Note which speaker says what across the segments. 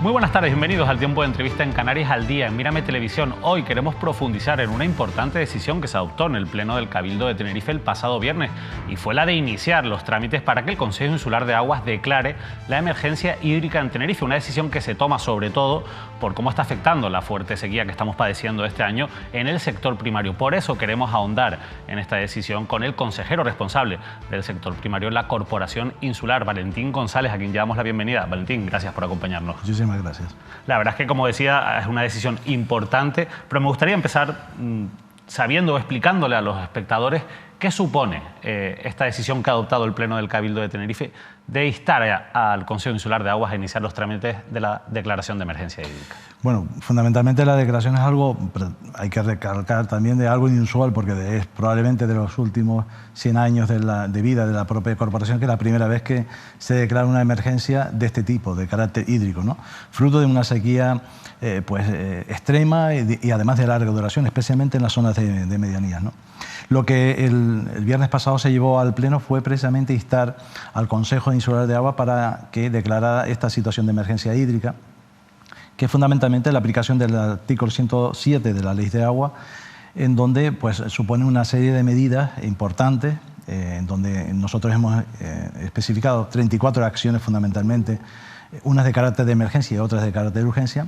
Speaker 1: Muy buenas tardes, bienvenidos al tiempo de entrevista en Canarias al Día, en Mírame Televisión. Hoy queremos profundizar en una importante decisión que se adoptó en el Pleno del Cabildo de Tenerife el pasado viernes, y fue la de iniciar los trámites para que el Consejo Insular de Aguas declare la emergencia hídrica en Tenerife, una decisión que se toma sobre todo por cómo está afectando la fuerte sequía que estamos padeciendo este año en el sector primario. Por eso queremos ahondar en esta decisión con el consejero responsable del sector primario, la Corporación Insular, Valentín González, a quien llevamos la bienvenida. Valentín, gracias por acompañarnos.
Speaker 2: Muchísimas gracias.
Speaker 1: La verdad es que, como decía, es una decisión importante, pero me gustaría empezar sabiendo o explicándole a los espectadores qué supone esta decisión que ha adoptado el Pleno del Cabildo de Tenerife de instar al Consejo Insular de Aguas a iniciar los trámites de la declaración de emergencia hídrica.
Speaker 2: Bueno, fundamentalmente la declaración es algo, hay que recalcar también, de algo inusual, porque es probablemente de los últimos 100 años de vida de la propia corporación que es la primera vez que se declara una emergencia de este tipo, de carácter hídrico, ¿no? Fruto de una sequía extrema y además de larga duración, especialmente en las zonas de medianías, ¿no? Lo que el viernes pasado se llevó al Pleno fue precisamente instar al Consejo Insular de Agua para que declarara esta situación de emergencia hídrica, que es fundamentalmente la aplicación del artículo 107 de la Ley de Agua, en donde pues, supone una serie de medidas importantes, en donde nosotros hemos especificado 34 acciones fundamentalmente, unas de carácter de emergencia y otras de carácter de urgencia,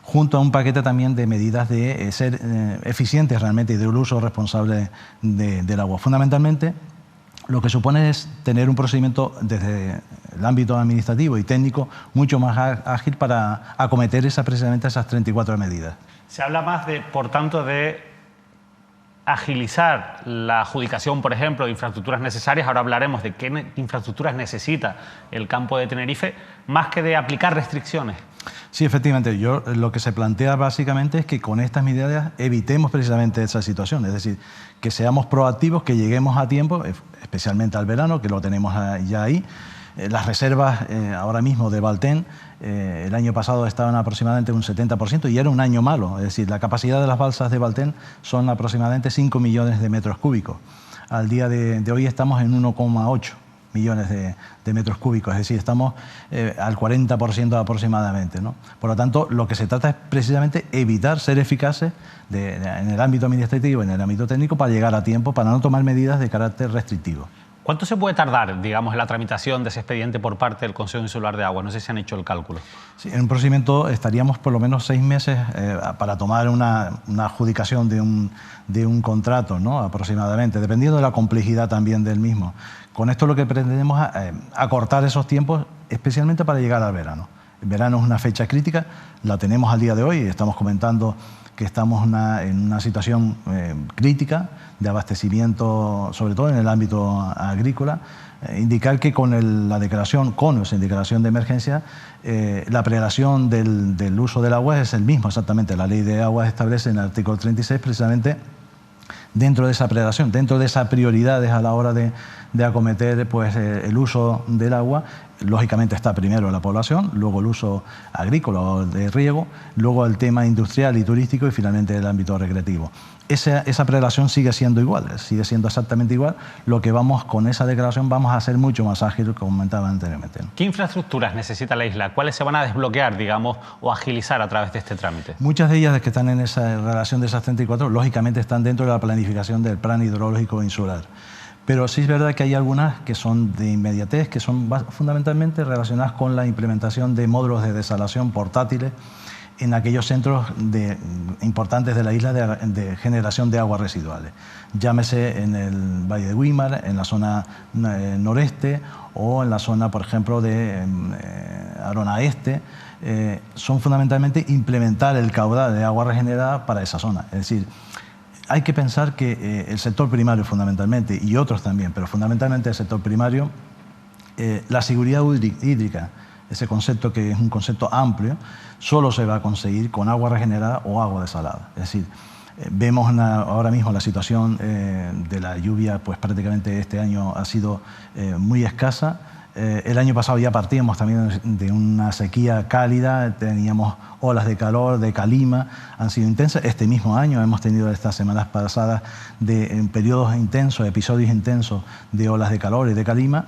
Speaker 2: junto a un paquete también de medidas de ser eficientes realmente y del uso responsable del agua. Fundamentalmente, lo que supone es tener un procedimiento desde el ámbito administrativo y técnico mucho más ágil para acometer precisamente esas 34 medidas.
Speaker 1: Se habla más, por tanto, de agilizar la adjudicación, por ejemplo, de infraestructuras necesarias. Ahora hablaremos de qué infraestructuras necesita el campo de Tenerife, más que de aplicar restricciones.
Speaker 2: Sí, efectivamente. Lo que se plantea básicamente es que con estas medidas evitemos precisamente esa situación, es decir, que seamos proactivos, que lleguemos a tiempo, especialmente al verano, que lo tenemos ya ahí. Las reservas ahora mismo de Baltén el año pasado estaban aproximadamente un 70% y era un año malo, es decir, la capacidad de las balsas de Baltén son aproximadamente 5 millones de metros cúbicos. Al día de hoy estamos en 1,8 millones de metros cúbicos, es decir, estamos al 40% aproximadamente, ¿no? Por lo tanto, lo que se trata es precisamente evitar ser eficaces en el ámbito administrativo, en el ámbito técnico, para llegar a tiempo, para no tomar medidas de carácter restrictivo.
Speaker 1: ¿Cuánto se puede tardar, digamos, en la tramitación de ese expediente por parte del Consejo Insular de Agua? No sé si han hecho el cálculo.
Speaker 2: Sí, en un procedimiento estaríamos por lo menos 6 meses para tomar una adjudicación de un contrato, ¿no? Aproximadamente, dependiendo de la complejidad también del mismo. Con esto lo que pretendemos es acortar esos tiempos, especialmente para llegar al verano. El verano es una fecha crítica, la tenemos al día de hoy, estamos comentando que estamos en una situación crítica de abastecimiento, sobre todo en el ámbito agrícola. Indicar que con la declaración, con o sin declaración de emergencia, la prelación del uso del agua es el mismo, exactamente. La Ley de Aguas establece en el artículo 36 precisamente dentro de esa prelación, dentro de esas prioridades a la hora de acometer pues, el uso del agua. Lógicamente está primero la población, luego el uso agrícola o de riego, luego el tema industrial y turístico y finalmente el ámbito recreativo. Esa prelación sigue siendo igual, sigue siendo exactamente igual. Lo que vamos con esa declaración vamos a hacer mucho más ágil, como comentaba anteriormente, ¿no?
Speaker 1: ¿Qué infraestructuras necesita la isla? ¿Cuáles se van a desbloquear, digamos, o agilizar a través de este trámite?
Speaker 2: Muchas de ellas que están en esa relación de esas 34, lógicamente están dentro de la planificación del Plan Hidrológico Insular. Pero sí es verdad que hay algunas que son de inmediatez, que son fundamentalmente relacionadas con la implementación de módulos de desalación portátiles en aquellos centros importantes de la isla de generación de aguas residuales. Llámese en el Valle de Güímar, en la zona noreste o en la zona, por ejemplo, de Arona Este. Son fundamentalmente implementar el caudal de agua regenerada para esa zona. Es decir, hay que pensar que el sector primario fundamentalmente, y otros también, pero fundamentalmente el sector primario, la seguridad hídrica ese concepto que es un concepto amplio, solo se va a conseguir con agua regenerada o agua desalada. Es decir, vemos ahora mismo la situación de la lluvia, pues prácticamente este año ha sido muy escasa. El año pasado ya partíamos también de una sequía cálida, teníamos olas de calor, de calima, han sido intensas. Este mismo año hemos tenido estas semanas pasadas en periodos intensos, episodios intensos de olas de calor y de calima,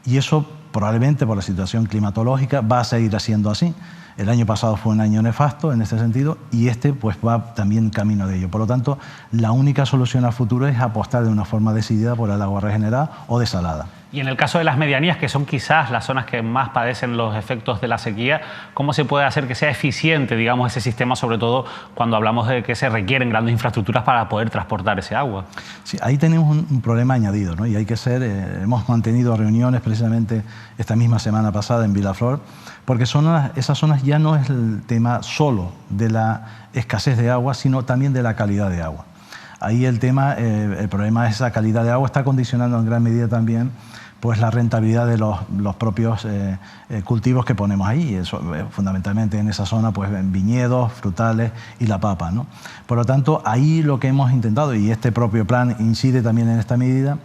Speaker 2: y eso probablemente por la situación climatológica va a seguir siendo así. El año pasado fue un año nefasto en este sentido y este pues va también camino de ello. Por lo tanto, la única solución a futuro es apostar de una forma decidida por el agua regenerada o desalada.
Speaker 1: Y en el caso de las medianías, que son quizás las zonas que más padecen los efectos de la sequía, ¿cómo se puede hacer que sea eficiente, digamos, ese sistema, sobre todo cuando hablamos de que se requieren grandes infraestructuras para poder transportar ese agua?
Speaker 2: Sí, ahí tenemos un problema añadido, ¿no? Y hay que hemos mantenido reuniones precisamente esta misma semana pasada en Vilaflor, porque esas zonas ya no es el tema solo de la escasez de agua, sino también de la calidad de agua. Ahí el problema es esa calidad de agua está condicionando en gran medida también pues la rentabilidad de los propios cultivos que ponemos ahí. Eso, fundamentalmente en esa zona, pues viñedos, frutales y la papa, ¿no? Por lo tanto, ahí lo que hemos intentado, y este propio plan incide también en esta medida,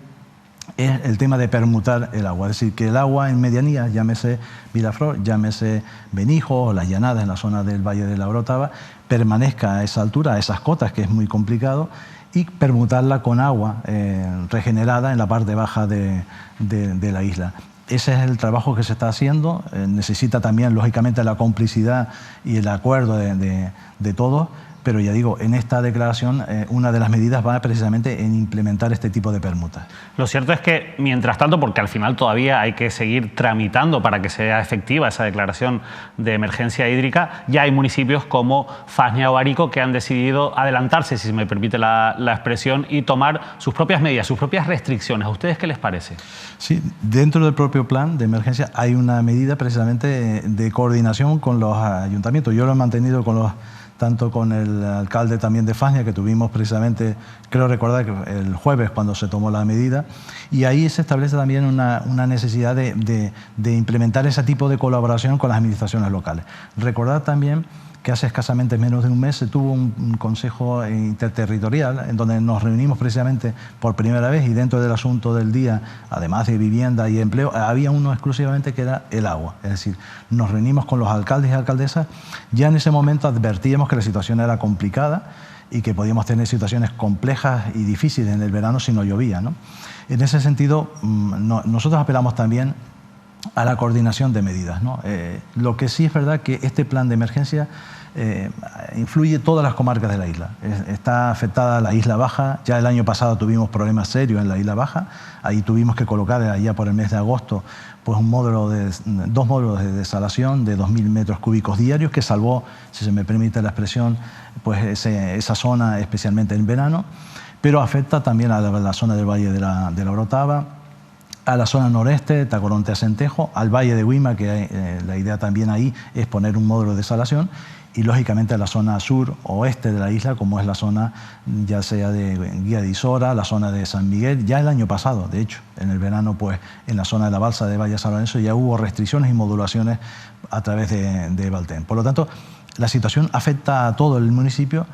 Speaker 2: es el tema de permutar el agua. Es decir, que el agua en medianías, llámese Vilaflor, llámese Benijo o las llanadas en la zona del Valle de la Orotava, permanezca a esa altura, a esas cotas, que es muy complicado, y permutarla con agua regenerada en la parte baja de la isla. Ese es el trabajo que se está haciendo. Necesita también, lógicamente, la complicidad y el acuerdo de todos, pero ya digo, en esta declaración una de las medidas va precisamente en implementar este tipo de permutas.
Speaker 1: Lo cierto es que, mientras tanto, porque al final todavía hay que seguir tramitando para que sea efectiva esa declaración de emergencia hídrica, ya hay municipios como Fasnia o Arico que han decidido adelantarse, si se me permite la expresión, y tomar sus propias medidas, sus propias restricciones. ¿A ustedes qué les parece?
Speaker 2: Sí, dentro del propio plan de emergencia hay una medida precisamente de coordinación con los ayuntamientos. Yo lo he mantenido tanto con el alcalde también de Fasnia, que tuvimos precisamente, creo recordar que el jueves cuando se tomó la medida, y ahí se establece también una necesidad de implementar ese tipo de colaboración con las administraciones locales. Recordar también que hace escasamente menos de un mes se tuvo un consejo interterritorial en donde nos reunimos precisamente por primera vez, y dentro del asunto del día, además de vivienda y empleo, había uno exclusivamente que era el agua. Es decir, nos reunimos con los alcaldes y alcaldesas. Ya en ese momento advertíamos que la situación era complicada y que podíamos tener situaciones complejas y difíciles en el verano si no llovía, ¿no? En ese sentido, nosotros apelamos también a la coordinación de medidas, ¿no? Lo que sí es verdad que este plan de emergencia influye todas las comarcas de la isla. Está afectada la Isla Baja. Ya el año pasado tuvimos problemas serios en la Isla Baja. Ahí tuvimos que colocar allá por el mes de agosto pues dos módulos de desalación de 2.000 metros cúbicos diarios, que salvó, si se me permite la expresión, pues esa zona, especialmente en verano, pero afecta también a la zona del Valle de la Orotava, a la zona noreste, Tacoronte a Centejo, al Valle de Huima, que la idea también ahí es poner un módulo de desalación, y lógicamente a la zona sur-oeste de la isla, como es la zona ya sea de Guía de Isora, la zona de San Miguel. Ya el año pasado, de hecho, en el verano, pues en la zona de la balsa de Valle San Lorenzo ya hubo restricciones y modulaciones a través de Valtén. Por lo tanto, la situación afecta a todo el municipio,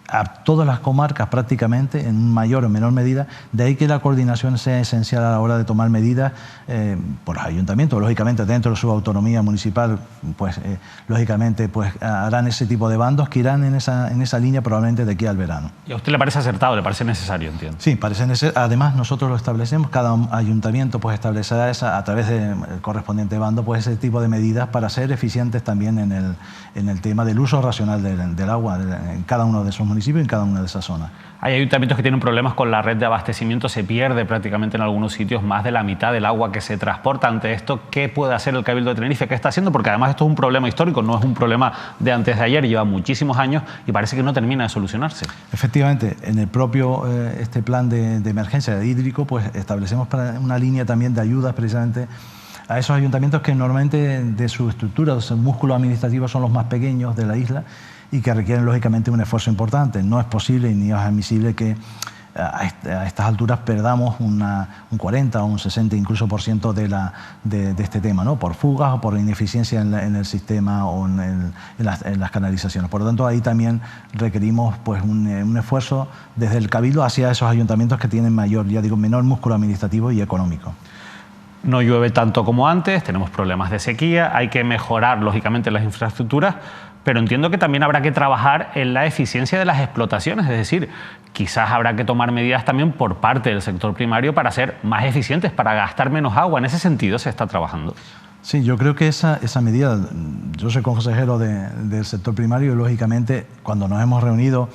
Speaker 2: a todas las comarcas prácticamente, en mayor o menor medida. De ahí que la coordinación sea esencial a la hora de tomar medidas por los ayuntamientos. Lógicamente, dentro de su autonomía municipal, pues lógicamente pues harán ese tipo de bandos que irán en esa línea probablemente de aquí al verano.
Speaker 1: ¿Y a usted le parece acertado, le parece necesario, entiendo?
Speaker 2: Sí, parece necesario. Además, nosotros lo establecemos, cada ayuntamiento pues establecerá a través del correspondiente bando pues ese tipo de medidas para ser eficientes también en el tema del uso racional del agua en cada uno de esos municipios, en cada una de esas zonas.
Speaker 1: Hay ayuntamientos que tienen problemas con la red de abastecimiento, se pierde prácticamente en algunos sitios más de la mitad del agua que se transporta. Ante esto, ¿qué puede hacer el Cabildo de Tenerife? ¿Qué está haciendo? Porque además esto es un problema histórico, no es un problema de antes de ayer, lleva muchísimos años y parece que no termina de solucionarse. Efectivamente,
Speaker 2: en el propio este plan de emergencia hídrico, pues establecemos una línea también de ayudas precisamente a esos ayuntamientos que normalmente de su estructura, de su músculo administrativo, son los más pequeños de la isla y que requieren lógicamente un esfuerzo importante. No es posible ni es admisible que a estas alturas perdamos un 40 o un 60 incluso por ciento de este tema, ¿no? Por fugas o por ineficiencia en el sistema o en las canalizaciones. Por lo tanto, ahí también requerimos pues, un esfuerzo desde el Cabildo hacia esos ayuntamientos que tienen menor músculo administrativo y económico.
Speaker 1: No llueve tanto como antes, tenemos problemas de sequía, hay que mejorar lógicamente las infraestructuras, pero entiendo que también habrá que trabajar en la eficiencia de las explotaciones, es decir, quizás habrá que tomar medidas también por parte del sector primario para ser más eficientes, para gastar menos agua. En ese sentido se está trabajando.
Speaker 2: Sí, yo creo que esa medida, yo soy consejero del sector primario y lógicamente cuando nos hemos reunido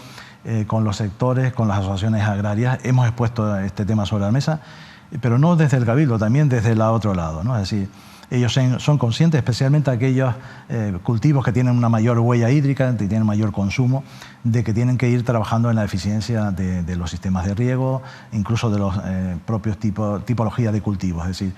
Speaker 2: con los sectores, con las asociaciones agrarias, hemos expuesto este tema sobre la mesa, pero no desde el Cabildo, también desde el otro lado, ¿no? Es decir, ellos son conscientes, especialmente aquellos cultivos que tienen una mayor huella hídrica, que tienen mayor consumo, de que tienen que ir trabajando en la eficiencia de los sistemas de riego, incluso de los propios tipologías de cultivos. Es decir,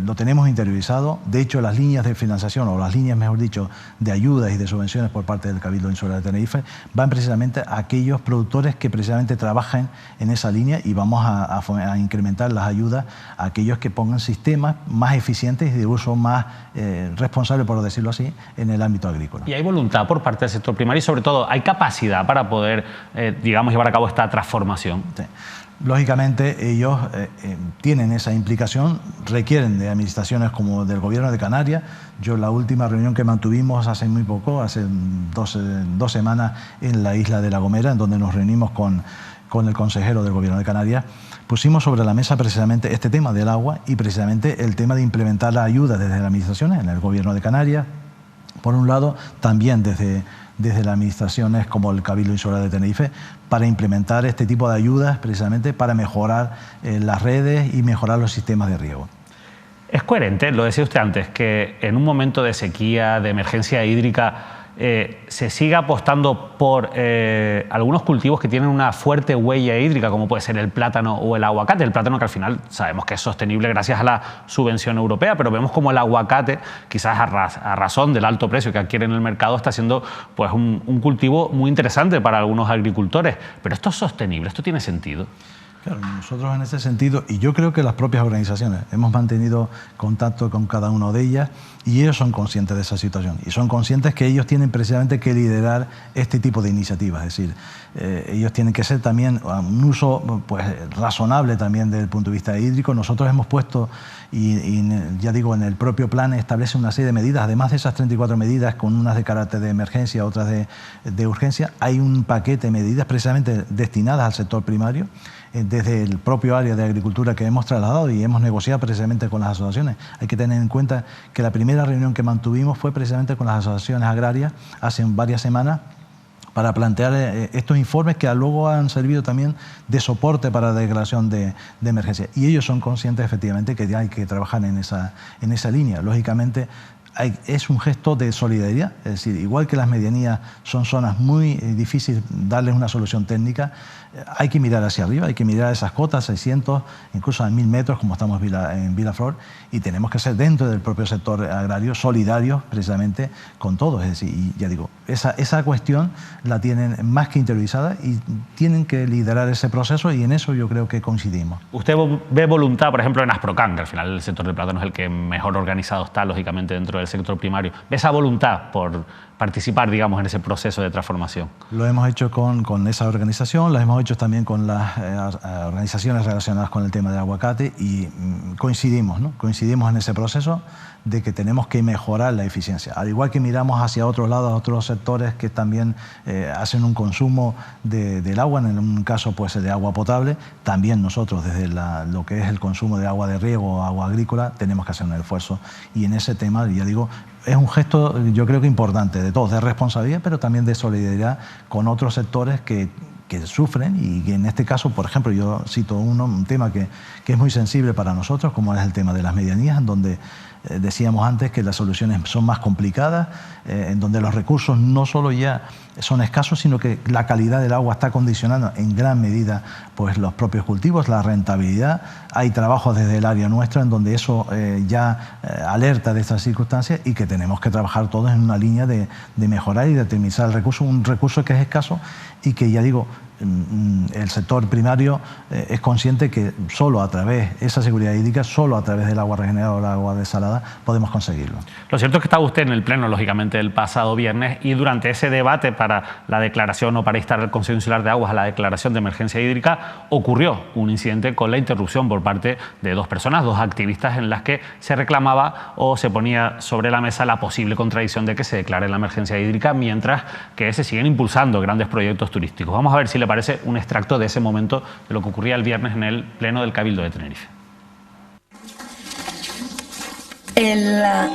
Speaker 2: lo tenemos interiorizado. De hecho, las líneas de financiación, o las líneas, mejor dicho, de ayudas y de subvenciones por parte del Cabildo Insular de Tenerife, van precisamente a aquellos productores que precisamente trabajen en esa línea y vamos a incrementar las ayudas a aquellos que pongan sistemas más eficientes y de uso más responsable, por decirlo así, en el ámbito agrícola.
Speaker 1: ¿Y hay voluntad por parte del sector primario y sobre todo hay capacidad para poder, digamos, llevar a cabo esta transformación?
Speaker 2: Sí. Lógicamente ellos tienen esa implicación, requieren de administraciones como del Gobierno de Canarias. Yo la última reunión que mantuvimos hace muy poco, hace dos semanas en la isla de La Gomera, en donde nos reunimos con el consejero del Gobierno de Canarias, pusimos sobre la mesa precisamente este tema del agua y precisamente el tema de implementar la ayuda desde las administraciones en el Gobierno de Canarias, por un lado, también desde las administraciones como el Cabildo Insular de Tenerife, para implementar este tipo de ayudas precisamente para mejorar las redes y mejorar los sistemas de riego.
Speaker 1: Es coherente, lo decía usted antes, que en un momento de sequía, de emergencia hídrica, se siga apostando por algunos cultivos que tienen una fuerte huella hídrica, como puede ser el plátano o el aguacate. El plátano, que al final sabemos que es sostenible gracias a la subvención europea, pero vemos como el aguacate, quizás a razón del alto precio que adquiere en el mercado, está siendo pues, un cultivo muy interesante para algunos agricultores. Pero esto es sostenible, esto tiene sentido.
Speaker 2: Claro, nosotros en ese sentido, y yo creo que las propias organizaciones, hemos mantenido contacto con cada una de ellas y ellos son conscientes de esa situación y son conscientes que ellos tienen precisamente que liderar este tipo de iniciativas. Es decir, ellos tienen que ser también un uso pues, razonable también desde el punto de vista hídrico. Nosotros hemos puesto, y ya digo, en el propio plan establece una serie de medidas, además de esas 34 medidas, con unas de carácter de emergencia, otras de urgencia, hay un paquete de medidas precisamente destinadas al sector primario, desde el propio área de agricultura que hemos trasladado y hemos negociado precisamente con las asociaciones. Hay que tener en cuenta que la primera reunión que mantuvimos fue precisamente con las asociaciones agrarias hace varias semanas para plantear estos informes que luego han servido también de soporte para la declaración de emergencia. Y ellos son conscientes efectivamente que hay que trabajar en esa línea. Lógicamente, es un gesto de solidaridad, es decir, igual que las medianías son zonas muy difíciles darles una solución técnica, hay que mirar hacia arriba, hay que mirar esas cotas, 600, incluso a 1000 metros, como estamos en Vilaflor, y tenemos que ser dentro del propio sector agrario solidarios precisamente con todos. Es decir, y ya digo, esa cuestión la tienen más que interiorizada y tienen que liderar ese proceso y en eso yo creo que coincidimos.
Speaker 1: ¿Usted ve voluntad, por ejemplo, en Asprocan, que al final el sector del plátano es el que mejor organizado está, lógicamente, dentro del sector primario? ¿Ve esa voluntad por participar, digamos, en ese proceso de transformación? Lo
Speaker 2: hemos hecho con esa organización, lo hemos hecho también con las organizaciones relacionadas con el tema del aguacate y coincidimos, ¿no? Coincidimos en ese proceso de que tenemos que mejorar la eficiencia. Al igual que miramos hacia otros lados, a otros sectores que también hacen un consumo del agua, en un caso pues de agua potable, también nosotros desde lo que es el consumo de agua de riego o agua agrícola tenemos que hacer un esfuerzo. Y en ese tema, ya digo, es un gesto yo creo que importante de todos, de responsabilidad, pero también de solidaridad con otros sectores que sufren y que en este caso, por ejemplo, yo cito un tema que es muy sensible para nosotros, como es el tema de las medianías, en donde decíamos antes que las soluciones son más complicadas, en donde los recursos no solo ya son escasos, sino que la calidad del agua está condicionando en gran medida pues, los propios cultivos, la rentabilidad. Hay trabajos desde el área nuestra en donde eso ya alerta de estas circunstancias y que tenemos que trabajar todos en una línea de mejorar y de optimizar el recurso, un recurso que es escaso y que, ya digo, el sector primario es consciente que solo a través de esa seguridad hídrica, solo a través del agua regenerada o el agua desalada, podemos conseguirlo.
Speaker 1: Lo cierto es que estaba usted en el Pleno, lógicamente, el pasado viernes, y durante ese debate para la declaración o para instar al Consejo Insular de Aguas a la declaración de emergencia hídrica, ocurrió un incidente con la interrupción por parte de dos personas, dos activistas, en las que se reclamaba o se ponía sobre la mesa la posible contradicción de que se declare la emergencia hídrica mientras que se siguen impulsando grandes proyectos turísticos. Vamos a ver si le parece un extracto de ese momento de lo que ocurría el viernes en el Pleno del Cabildo de Tenerife.
Speaker 3: Quería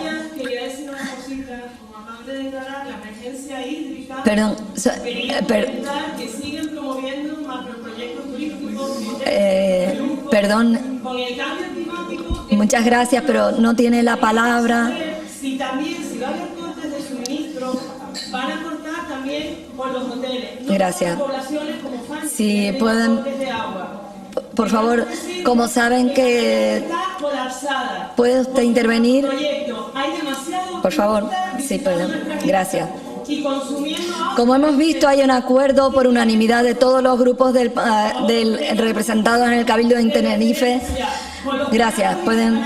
Speaker 3: decir una cosita, como acaban de declarar la emergencia hídrica. Quería comentar que siguen promoviendo macroproyectos turísticos.
Speaker 4: Perdón.
Speaker 3: Con el cambio climático.
Speaker 4: Muchas gracias, pero no tiene la palabra.
Speaker 3: Si va a haber cortes de suministro, van a cortar también por los hoteles. No
Speaker 4: Gracias.
Speaker 3: por las poblaciones como Francia,
Speaker 4: Si pueden,
Speaker 3: cortes de agua.
Speaker 4: por favor, como saben que
Speaker 3: Está colapsada.
Speaker 4: puede usted intervenir,
Speaker 3: Hay demasiado.
Speaker 4: por favor, sí pueden. Gracias.
Speaker 3: Y consumiendo agua.
Speaker 4: Como hemos visto, hay un acuerdo por unanimidad de todos los grupos del representados en el Cabildo de Tenerife. Gracias. Pueden.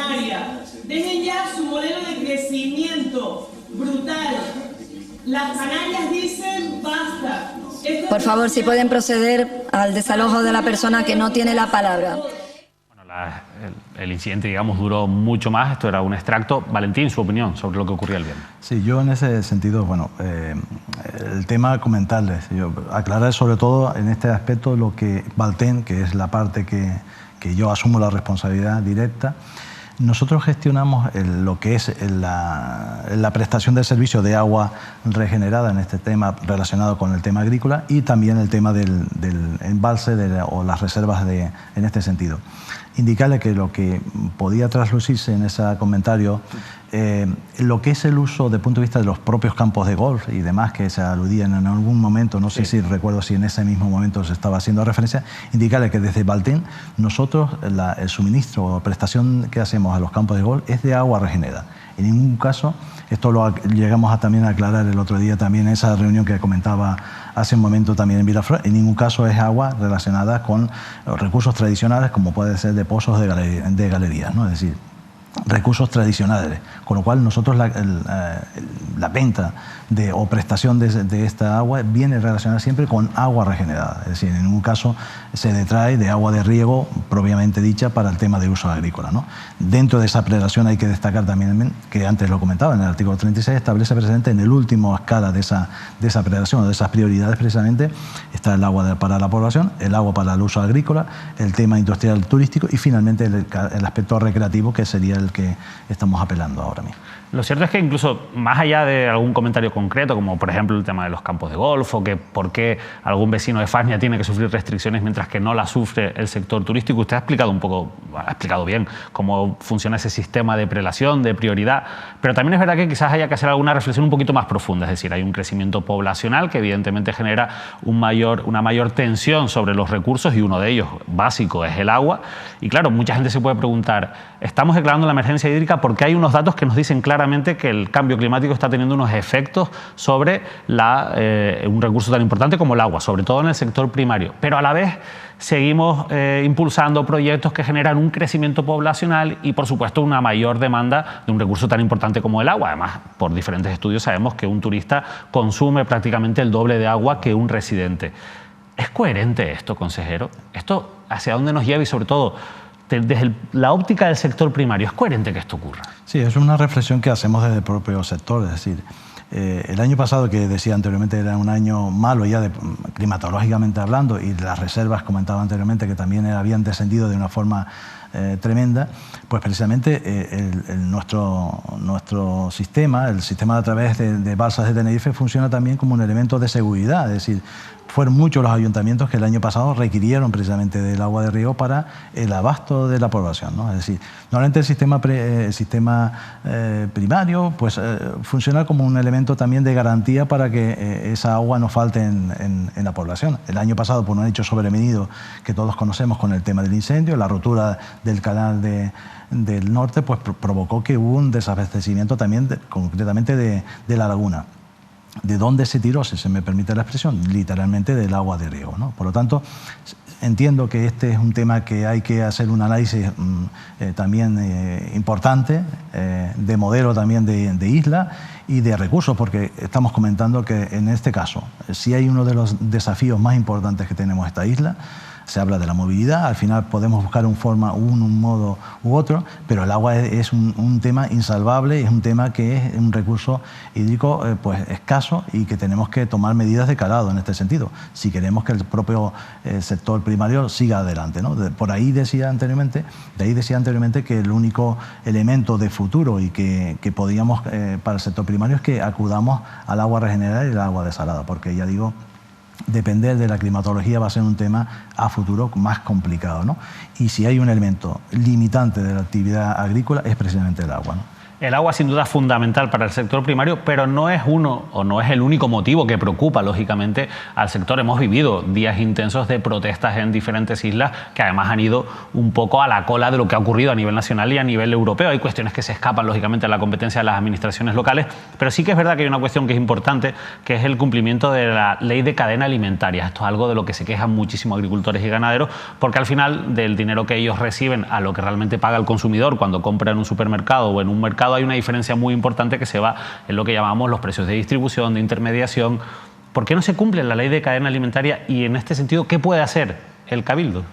Speaker 3: Dejen ya su modelo de crecimiento brutal. Las Canarias dicen basta.
Speaker 4: Por favor, si pueden proceder al desalojo de la persona que no tiene la palabra.
Speaker 1: Bueno, el incidente, digamos, duró mucho más. Esto era un extracto. Valentín, su opinión sobre lo que ocurrió el viernes.
Speaker 2: Sí, yo en ese sentido, bueno, el tema comentarles, aclarar sobre todo en este aspecto lo que Valten, que es la parte que yo asumo la responsabilidad directa. Nosotros gestionamos lo que es la prestación del servicio de agua regenerada en este tema relacionado con el tema agrícola y también el tema del embalse o las reservas en este sentido. Indicarle que lo que podía traslucirse en ese comentario, lo que es el uso desde el punto de vista de los propios campos de golf y demás que se aludían en algún momento, no sé si recuerdo si en ese mismo momento se estaba haciendo referencia, indicarle que desde Valten nosotros el suministro o prestación que hacemos a los campos de golf es de agua regenerada. En ningún caso, esto lo llegamos también a aclarar el otro día también en esa reunión que comentaba hace un momento también en Vilaflor, en ningún caso es agua relacionada con recursos tradicionales como puede ser de pozos de galerías, ¿no? Es decir, recursos tradicionales, con lo cual nosotros la venta o prestación de esta agua viene relacionada siempre con agua regenerada, es decir, en ningún caso se detrae de agua de riego propiamente dicha para el tema de uso agrícola, ¿no? Dentro de esa prelación hay que destacar también que antes lo comentaba, en el artículo 36 establece precisamente en el último escala de esa prelación o de esas prioridades precisamente está el agua para la población, el agua para el uso agrícola, el tema industrial turístico y finalmente el aspecto recreativo que sería el que estamos apelando ahora mismo.
Speaker 1: Lo cierto es que incluso más allá de algún comentario concreto, como por ejemplo el tema de los campos de golf o que por qué algún vecino de Fasnia tiene que sufrir restricciones mientras que no las sufre el sector turístico, usted ha explicado bien cómo funciona ese sistema de prelación, de prioridad, pero también es verdad que quizás haya que hacer alguna reflexión un poquito más profunda, es decir, hay un crecimiento poblacional que evidentemente genera una mayor tensión sobre los recursos y uno de ellos básico es el agua y claro, mucha gente se puede preguntar, estamos declarando la emergencia hídrica porque hay unos datos que nos dicen claramente que el cambio climático está teniendo unos efectos sobre un recurso tan importante como el agua, sobre todo en el sector primario. Pero a la vez seguimos impulsando proyectos que generan un crecimiento poblacional y, por supuesto, una mayor demanda de un recurso tan importante como el agua. Además, por diferentes estudios sabemos que un turista consume prácticamente el doble de agua que un residente. ¿Es coherente esto, consejero? ¿Esto hacia dónde nos lleva y, sobre todo, desde la óptica del sector primario, ¿es coherente que esto ocurra?
Speaker 2: Sí, es una reflexión que hacemos desde el propio sector. Es decir, el año pasado, que decía anteriormente, era un año malo ya climatológicamente hablando y las reservas, comentaba anteriormente, que también habían descendido de una forma tremenda, pues precisamente nuestro sistema, el sistema a través de balsas de Tenerife, funciona también como un elemento de seguridad. Es decir, fueron muchos los ayuntamientos que el año pasado requirieron precisamente del agua de riego para el abasto de la población, ¿no? Es decir, normalmente el sistema primario pues, funciona como un elemento también de garantía para que esa agua no falte en la población. El año pasado, por un hecho sobrevenido que todos conocemos con el tema del incendio, la rotura del canal del norte, pues provocó que hubo un desabastecimiento también concretamente de la laguna. ¿de dónde se tiró, si se me permite la expresión? Literalmente del agua de riego, ¿no? Por lo tanto, entiendo que este es un tema que hay que hacer un análisis también importante, de modelo también de isla y de recursos, porque estamos comentando que en este caso, si hay uno de los desafíos más importantes que tenemos esta isla, se habla de la movilidad, al final podemos buscar un modo u otro, pero el agua es un tema insalvable, es un tema que es un recurso hídrico pues escaso y que tenemos que tomar medidas de calado en este sentido, si queremos que el propio sector primario siga adelante, ¿no? Por ahí decía anteriormente que el único elemento de futuro y que podíamos para el sector primario es que acudamos al agua regenerada y al agua desalada, porque ya digo, depender de la climatología va a ser un tema a futuro más complicado, ¿no? Y si hay un elemento limitante de la actividad agrícola es precisamente el agua, ¿no?
Speaker 1: El agua sin duda es fundamental para el sector primario, pero no es el único motivo que preocupa, lógicamente, al sector. Hemos vivido días intensos de protestas en diferentes islas que además han ido un poco a la cola de lo que ha ocurrido a nivel nacional y a nivel europeo. Hay cuestiones que se escapan, lógicamente, a la competencia de las administraciones locales, pero sí que es verdad que hay una cuestión que es importante, que es el cumplimiento de la ley de cadena alimentaria. Esto es algo de lo que se quejan muchísimos agricultores y ganaderos, porque al final del dinero que ellos reciben a lo que realmente paga el consumidor cuando compra en un supermercado o en un mercado, hay una diferencia muy importante que se va en lo que llamamos los precios de distribución, de intermediación. ¿Por qué no se cumple la ley de cadena alimentaria y en este sentido qué puede hacer el Cabildo?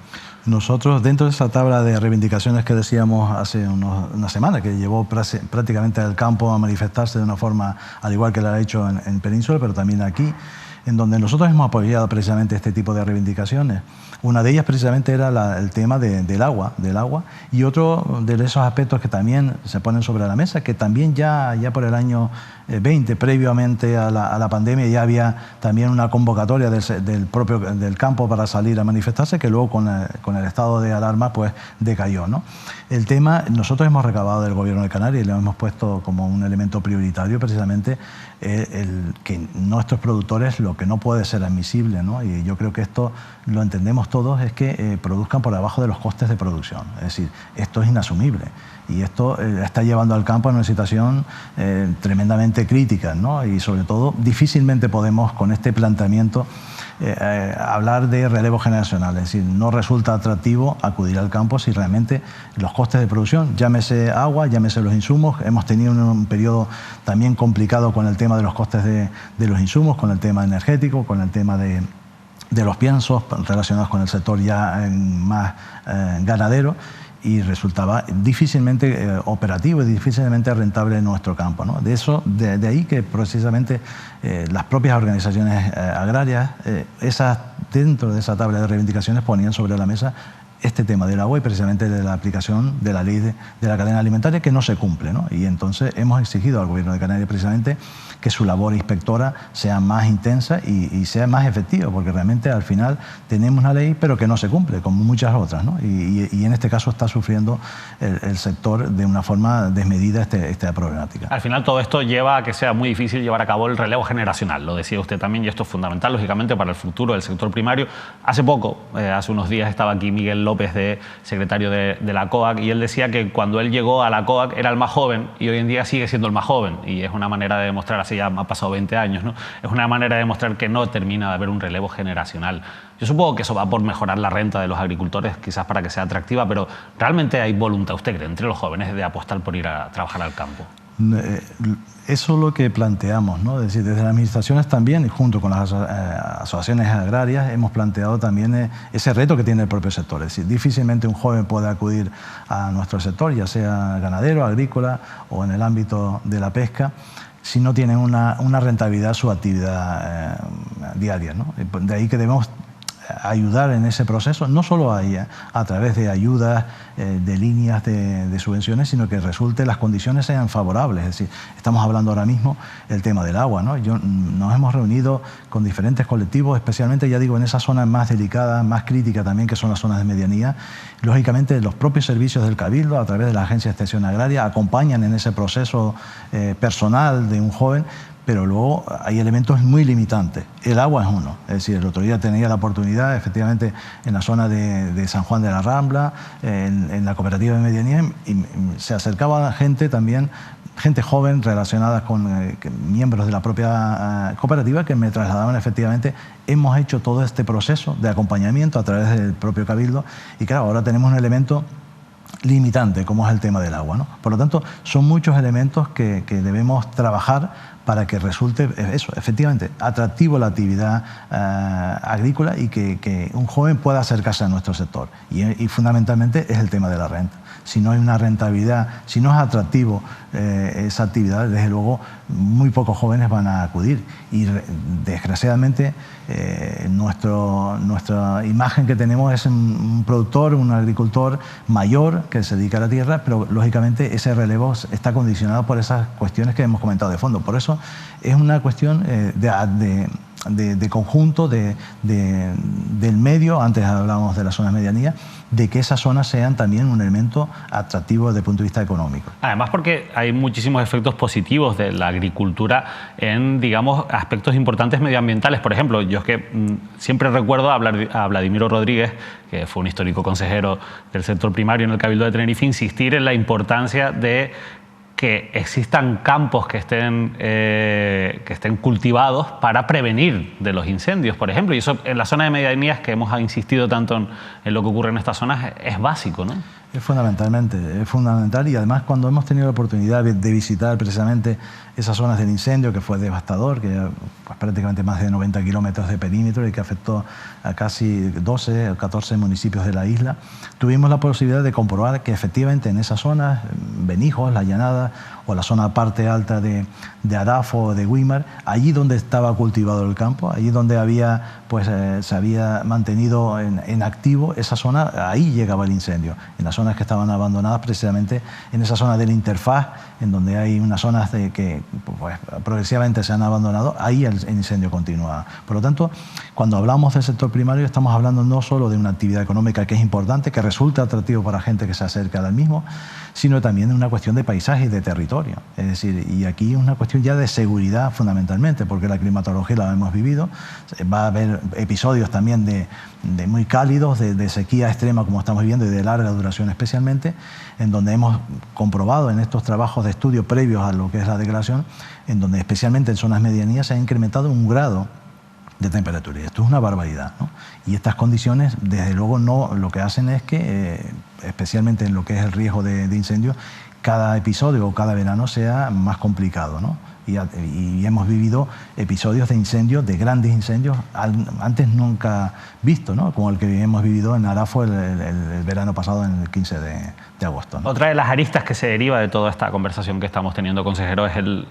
Speaker 2: Nosotros, dentro de esa tabla de reivindicaciones que decíamos hace una semana, que llevó prácticamente al campo a manifestarse de una forma, al igual que la ha hecho en Península, pero también aquí, en donde nosotros hemos apoyado precisamente este tipo de reivindicaciones. Una de ellas precisamente era el tema del agua, y otro de esos aspectos que también se ponen sobre la mesa, que también ya por el año 20, previamente a la pandemia, ya había también una convocatoria del campo para salir a manifestarse, que luego con el estado de alarma pues decayó, ¿no? El tema, nosotros hemos recabado del Gobierno de Canarias y lo hemos puesto como un elemento prioritario precisamente que nuestros productores, lo que no puede ser admisible, ¿no? Y yo creo que esto lo entendemos todos, es que produzcan por debajo de los costes de producción. Es decir, esto es inasumible y esto está llevando al campo a una situación tremendamente crítica, ¿no? Y sobre todo difícilmente podemos con este planteamiento hablar de relevo generacional. Es decir, no resulta atractivo acudir al campo si realmente los costes de producción, llámese agua, llámese los insumos. Hemos tenido un periodo también complicado con el tema de los costes de los insumos, con el tema energético, con el tema de los piensos relacionados con el sector ya más ganadero, y resultaba difícilmente operativo y difícilmente rentable en nuestro campo, ¿no? De ahí que precisamente las propias organizaciones agrarias, dentro de esa tabla de reivindicaciones, ponían sobre la mesa este tema del agua y precisamente de la aplicación de la ley de la cadena alimentaria, que no se cumple, ¿no? Y entonces hemos exigido al Gobierno de Canarias precisamente que su labor inspectora sea más intensa y sea más efectiva, porque realmente al final tenemos una ley pero que no se cumple, como muchas otras, ¿no? Y en este caso está sufriendo el sector de una forma desmedida esta problemática.
Speaker 1: Al final todo esto lleva a que sea muy difícil llevar a cabo el relevo generacional, lo decía usted también, y esto es fundamental lógicamente para el futuro del sector primario. Hace poco, hace unos días, estaba aquí Miguel López, secretario de la COAC, y él decía que cuando él llegó a la COAC era el más joven y hoy en día sigue siendo el más joven, y es una manera de demostrar, así ya ha pasado 20 años, ¿no? Es una manera de demostrar que no termina de haber un relevo generacional. Yo supongo que eso va por mejorar la renta de los agricultores, quizás para que sea atractiva, pero ¿realmente hay voluntad, usted cree, entre los jóvenes de apostar por ir a trabajar al campo?
Speaker 2: Eso es lo que planteamos, ¿no? Es decir, desde las administraciones también, y junto con las asociaciones agrarias, hemos planteado también ese reto que tiene el propio sector. Es decir, difícilmente un joven puede acudir a nuestro sector, ya sea ganadero, agrícola o en el ámbito de la pesca, si no tiene una rentabilidad su actividad diaria, ¿no? De ahí que debemos ayudar en ese proceso, no solo a través de ayudas, de líneas de subvenciones, sino que las condiciones sean favorables. Es decir, estamos hablando ahora mismo del tema del agua, ¿no? Nos hemos reunido con diferentes colectivos, especialmente, ya digo, en esas zonas más delicadas, más críticas también, que son las zonas de medianía. Lógicamente, los propios servicios del Cabildo, a través de la Agencia de Extensión Agraria, acompañan en ese proceso personal de un joven, pero luego hay elementos muy limitantes. El agua es uno. Es decir, el otro día tenía la oportunidad, efectivamente, en la zona de San Juan de la Rambla, en la cooperativa de medianía, y se acercaba gente también, gente joven relacionada con miembros de la propia cooperativa, que me trasladaban efectivamente. Hemos hecho todo este proceso de acompañamiento a través del propio Cabildo, y claro, ahora tenemos un elemento limitante como es el tema del agua, ¿no? Por lo tanto, son muchos elementos que debemos trabajar para que resulte eso, efectivamente, atractivo la actividad agrícola y que un joven pueda acercarse a nuestro sector. Y fundamentalmente es el tema de la renta. Si no hay una rentabilidad, si no es atractivo esa actividad, desde luego muy pocos jóvenes van a acudir. Y desgraciadamente nuestra imagen que tenemos es un productor, un agricultor mayor que se dedica a la tierra, pero lógicamente ese relevo está condicionado por esas cuestiones que hemos comentado de fondo. Por eso es una cuestión de conjunto del medio. Antes hablábamos de las zonas medianías, de que esas zonas sean también un elemento atractivo desde el punto de vista económico.
Speaker 1: Además, porque hay muchísimos efectos positivos de la agricultura en, digamos, aspectos importantes medioambientales. Por ejemplo, yo es que siempre recuerdo a Vladimiro Rodríguez, que fue un histórico consejero del sector primario en el Cabildo de Tenerife, insistir en la importancia de que existan campos que estén cultivados para prevenir de los incendios, por ejemplo. Y eso en la zona de medianías, que hemos insistido tanto en lo que ocurre en estas zonas, es básico, ¿no?
Speaker 2: Es fundamental, y además cuando hemos tenido la oportunidad de visitar precisamente esas zonas del incendio, que fue devastador, que pues, prácticamente más de 90 kilómetros de perímetro y que afectó a casi 12 o 14 municipios de la isla, tuvimos la posibilidad de comprobar que efectivamente en esas zonas, Benijos, La Llanada o la zona parte alta de Arafo o de Güímar, allí donde estaba cultivado el campo, allí donde se había mantenido en activo esa zona, ahí llegaba el incendio. En las zonas que estaban abandonadas, precisamente en esa zona del interfaz, en donde hay unas zonas que pues, progresivamente se han abandonado, ahí el incendio continúa. Por lo tanto, cuando hablamos del sector primario, estamos hablando no solo de una actividad económica que es importante, que resulta atractivo para gente que se acerca al mismo, sino también de una cuestión de paisaje y de territorio. Es decir, y aquí es una cuestión ya de seguridad fundamentalmente, porque la climatología la hemos vivido. Va a haber episodios también de muy cálidos, de sequía extrema como estamos viviendo y de larga duración especialmente, en donde hemos comprobado en estos trabajos de estudio previos a lo que es la declaración, en donde especialmente en zonas medianías se ha incrementado 1 grado de temperatura. Y esto es una barbaridad, ¿no? Y estas condiciones, desde luego, no lo que hacen es que, especialmente en lo que es el riesgo de incendio, cada episodio o cada verano sea más complicado, ¿no? Y hemos vivido episodios de incendios, de grandes incendios, antes nunca vistos, ¿no? Como el que hemos vivido en Arafo el verano pasado, en el 15 de agosto, ¿no?
Speaker 1: Otra de las aristas que se deriva de toda esta conversación que estamos teniendo, consejero, es el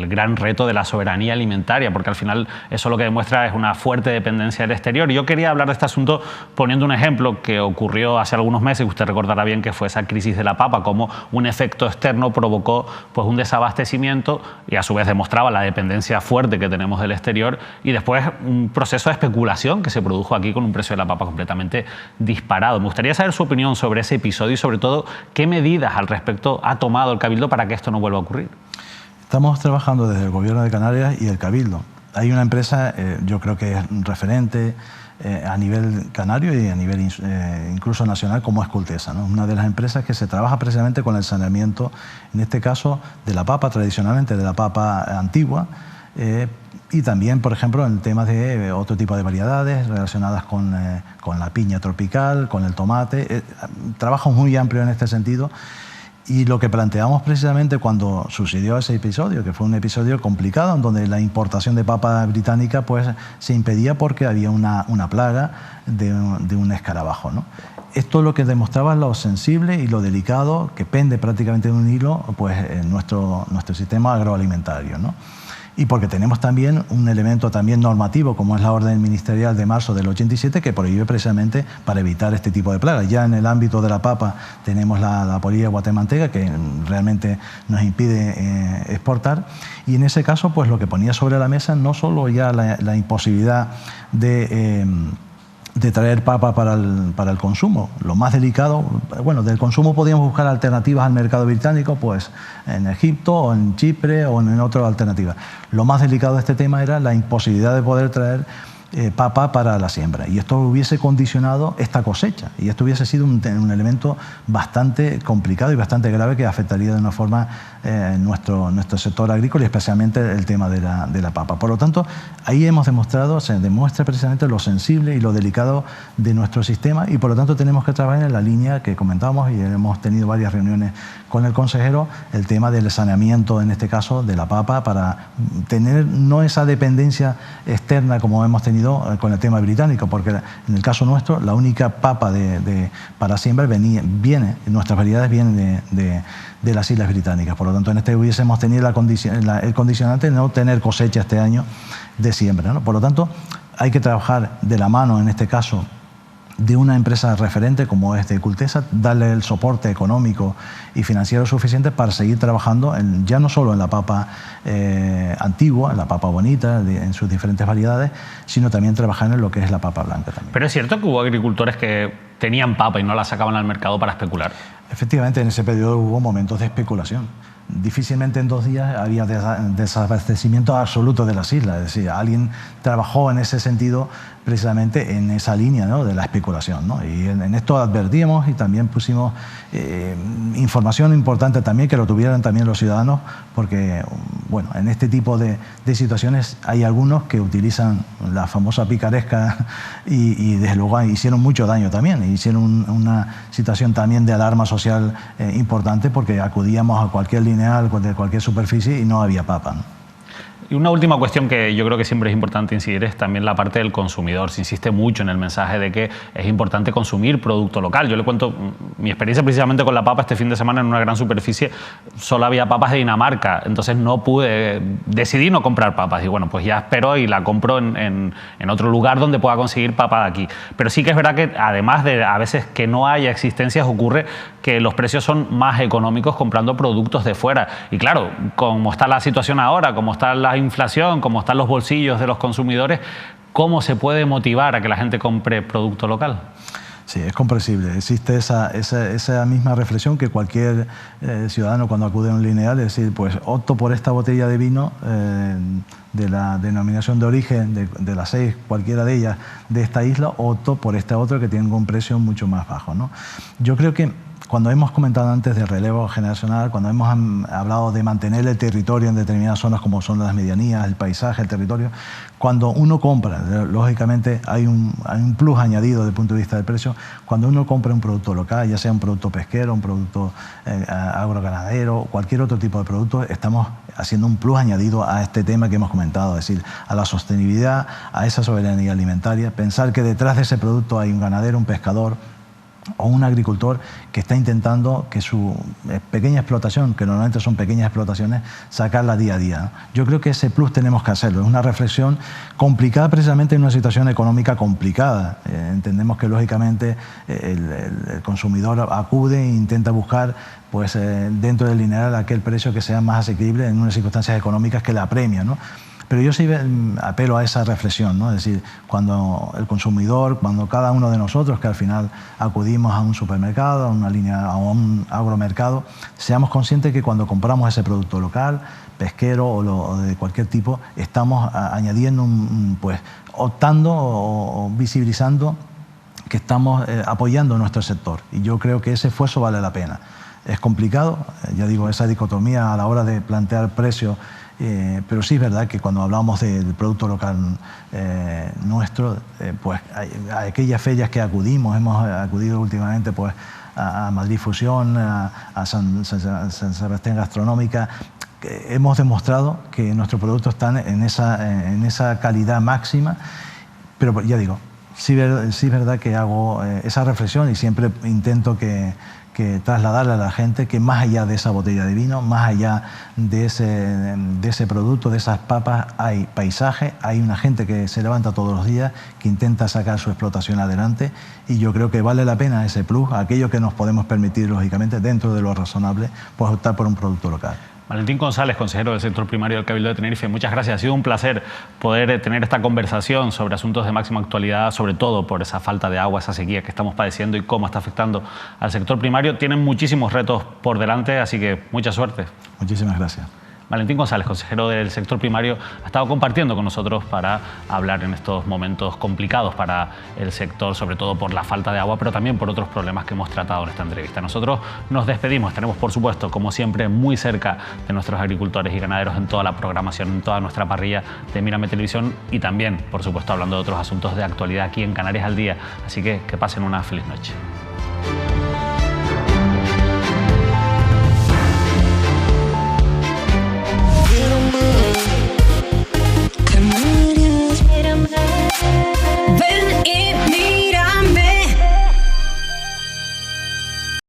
Speaker 1: gran reto de la soberanía alimentaria, porque al final eso lo que demuestra es una fuerte dependencia del exterior. Yo quería hablar de este asunto poniendo un ejemplo que ocurrió hace algunos meses, usted recordará bien, que fue esa crisis de la papa, como un efecto externo provocó pues, un desabastecimiento y a su vez demostraba la dependencia fuerte que tenemos del exterior, y después un proceso de especulación que se produjo aquí con un precio de la papa completamente disparado. Me gustaría saber su opinión sobre ese episodio y sobre todo qué medidas al respecto ha tomado el Cabildo para que esto no vuelva a ocurrir.
Speaker 2: Estamos trabajando desde el Gobierno de Canarias y el Cabildo. Hay una empresa, yo creo que es referente a nivel canario y a nivel incluso nacional, como es Cultesa, ¿no? Una de las empresas que se trabaja precisamente con el saneamiento, en este caso, de la papa, tradicionalmente de la papa antigua, y también, por ejemplo, en temas de otro tipo de variedades relacionadas con la piña tropical, con el tomate. Trabajo muy amplio en este sentido. Y lo que planteamos precisamente cuando sucedió ese episodio, que fue un episodio complicado, en donde la importación de papa británica pues, se impedía porque había una plaga de un escarabajo, ¿no? Esto lo que demostraba lo sensible y lo delicado que pende prácticamente de un hilo pues, en nuestro sistema agroalimentario, ¿no? Y porque tenemos también un elemento también normativo, como es la orden ministerial de marzo del 87, que prohíbe precisamente para evitar este tipo de plagas. Ya en el ámbito de la papa tenemos la polilla guatemalteca, que realmente nos impide exportar. Y en ese caso, pues lo que ponía sobre la mesa no solo ya la imposibilidad de de traer papa para el consumo. Lo más delicado, bueno, del consumo podíamos buscar alternativas al mercado británico, pues en Egipto o en Chipre o en otra alternativa. Lo más delicado de este tema era la imposibilidad de poder traer papa para la siembra, y esto hubiese condicionado esta cosecha, y esto hubiese sido un elemento bastante complicado y bastante grave que afectaría de una forma nuestro sector agrícola, y especialmente el tema de la papa. Por lo tanto, ahí hemos demostrado, se demuestra precisamente lo sensible y lo delicado de nuestro sistema, y por lo tanto tenemos que trabajar en la línea que comentábamos, y hemos tenido varias reuniones con el consejero, el tema del saneamiento, en este caso, de la papa, para tener no esa dependencia externa como hemos tenido con el tema británico, porque en el caso nuestro la única papa para siembra viene, nuestras variedades vienen de las Islas Británicas. Por lo tanto, en este hubiésemos tenido el condicionante de no tener cosecha este año de siembra, ¿no? Por lo tanto, hay que trabajar de la mano, en este caso, de una empresa referente como es de Cultesa, darle el soporte económico y financiero suficiente para seguir trabajando ya no solo en la papa antigua, en la papa bonita, en sus diferentes variedades, sino también trabajar en lo que es la papa blanca también.
Speaker 1: Pero es cierto que hubo agricultores que tenían papa y no la sacaban al mercado para especular.
Speaker 2: Efectivamente, en ese periodo hubo momentos de especulación. Difícilmente en 2 días había desabastecimiento absoluto de las islas, es decir, alguien trabajó en ese sentido, precisamente en esa línea, ¿no?, de la especulación, ¿no? Y en esto advertimos, y también pusimos información importante también, que lo tuvieran también los ciudadanos, porque bueno, en este tipo de situaciones hay algunos que utilizan la famosa picaresca y desde luego hicieron mucho daño también, hicieron una situación también de alarma social importante, porque acudíamos a cualquier lineal, de cualquier superficie, y no había papa, ¿no?
Speaker 1: Y una última cuestión que yo creo que siempre es importante incidir es también la parte del consumidor. Se insiste mucho en el mensaje de que es importante consumir producto local. Yo le cuento mi experiencia precisamente con la papa. Este fin de semana en una gran superficie solo había papas de Dinamarca, entonces decidí no comprar papas, y bueno, pues ya espero y la compro en otro lugar donde pueda conseguir papa de aquí. Pero sí que es verdad que además de a veces que no haya existencias, ocurre que los precios son más económicos comprando productos de fuera. Y claro, como está la situación ahora, como está la inflación, como están los bolsillos de los consumidores, ¿cómo se puede motivar a que la gente compre producto local?
Speaker 2: Sí, es comprensible. Existe esa misma reflexión que cualquier ciudadano cuando acude a un lineal, es decir, pues opto por esta botella de vino de la denominación de origen, de las 6, cualquiera de ellas, de esta isla, opto por esta otra que tiene un precio mucho más bajo, ¿no? Yo creo que cuando hemos comentado antes de relevo generacional, cuando hemos hablado de mantener el territorio en determinadas zonas como son las medianías, el paisaje, el territorio, cuando uno compra, lógicamente hay un plus añadido desde el punto de vista del precio. Cuando uno compra un producto local, ya sea un producto pesquero, un producto agroganadero, cualquier otro tipo de producto, estamos haciendo un plus añadido a este tema que hemos comentado, es decir, a la sostenibilidad, a esa soberanía alimentaria. Pensar que detrás de ese producto hay un ganadero, un pescador o un agricultor que está intentando que su pequeña explotación, que normalmente son pequeñas explotaciones, sacarla día a día, ¿no? Yo creo que ese plus tenemos que hacerlo. Es una reflexión complicada precisamente en una situación económica complicada. Entendemos que lógicamente el consumidor acude e intenta buscar pues, dentro del lineal aquel precio que sea más asequible en unas circunstancias económicas que la apremia, ¿no? Pero yo sí apelo a esa reflexión, ¿no? Es decir, cuando el consumidor, cuando cada uno de nosotros, que al final acudimos a un supermercado, a una línea, a un agromercado, seamos conscientes que cuando compramos ese producto local, pesquero o de cualquier tipo, estamos añadiendo, pues, optando o visibilizando que estamos apoyando nuestro sector. Y yo creo que ese esfuerzo vale la pena. Es complicado, ya digo, esa dicotomía a la hora de plantear precios. Pero sí es verdad que cuando hablamos del producto local nuestro, pues a aquellas ferias que acudimos, hemos acudido últimamente pues, a Madrid Fusión, a San Sebastián Gastronómica, hemos demostrado que nuestros productos están en esa calidad máxima, pero ya digo, sí es verdad que hago esa reflexión y siempre intento que trasladarle a la gente que más allá de esa botella de vino, más allá de ese producto, de esas papas, hay paisaje, hay una gente que se levanta todos los días, que intenta sacar su explotación adelante, y yo creo que vale la pena ese plus, aquello que nos podemos permitir, lógicamente, dentro de lo razonable, pues optar por un producto local.
Speaker 1: Valentín González, consejero del sector primario del Cabildo de Tenerife, muchas gracias. Ha sido un placer poder tener esta conversación sobre asuntos de máxima actualidad, sobre todo por esa falta de agua, esa sequía que estamos padeciendo y cómo está afectando al sector primario. Tienen muchísimos retos por delante, así que mucha suerte.
Speaker 2: Muchísimas gracias.
Speaker 1: Valentín González, consejero del sector primario, ha estado compartiendo con nosotros para hablar en estos momentos complicados para el sector, sobre todo por la falta de agua, pero también por otros problemas que hemos tratado en esta entrevista. Nosotros nos despedimos, estaremos por supuesto, como siempre, muy cerca de nuestros agricultores y ganaderos en toda la programación, en toda nuestra parrilla de Mírame Televisión y también, por supuesto, hablando de otros asuntos de actualidad aquí en Canarias al Día. Así que pasen una feliz noche.